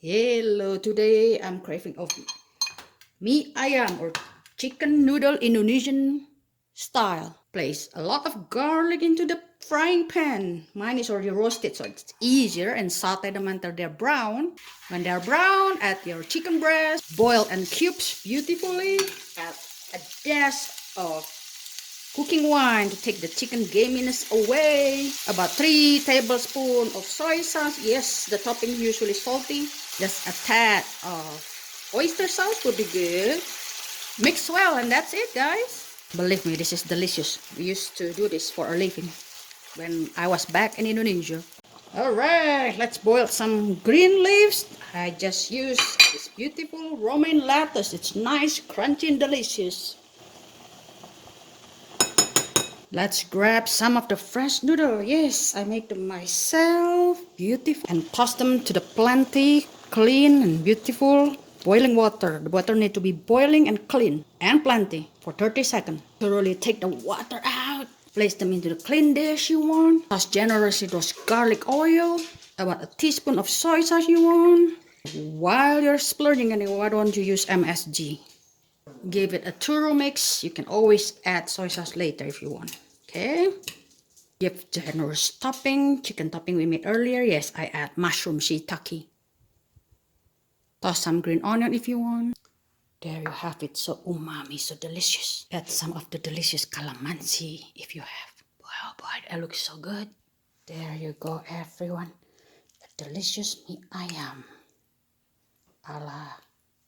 Hello, today I'm craving of mie ayam or chicken noodle Indonesian style. Place a lot of garlic into the frying pan. Mine is already roasted so it's easier, and saute them until they're brown. When they're brown, add your chicken breast, boil and cubes beautifully. Add a dash of cooking wine to take the chicken gaminess away. About 3 tablespoons of soy sauce. Yes, the topping usually salty. Just a tad of oyster sauce would be good. Mix well and that's it, guys. Believe me, this is delicious. We used to do this for a living when I was back in Indonesia. Alright, let's boil some green leaves. I just used this beautiful romaine lettuce. It's nice, crunchy and delicious. Let's grab some of the fresh noodle. Yes, I make them myself. Beautiful. And toss them to the plenty, clean and beautiful boiling water. The water need to be boiling and clean and plenty for 30 seconds. Thoroughly take the water out. Place them into the clean dish you want. Toss generously those garlic oil. About a teaspoon of soy sauce you want. While you're splurging, and why don't you use MSG? Give it a thorough mix. You can always add soy sauce later if you want. Okay. Give generous topping. Chicken topping we made earlier. Yes, I add mushroom shiitake. Toss some green onion if you want. There you have it. So umami, so delicious. Add some of the delicious calamansi if you have. Wow, boy, that looks so good. There you go, everyone. A delicious mie ayam a la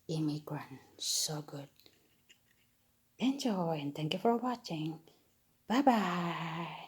immigrant. So good. Enjoy and thank you for watching. Bye bye.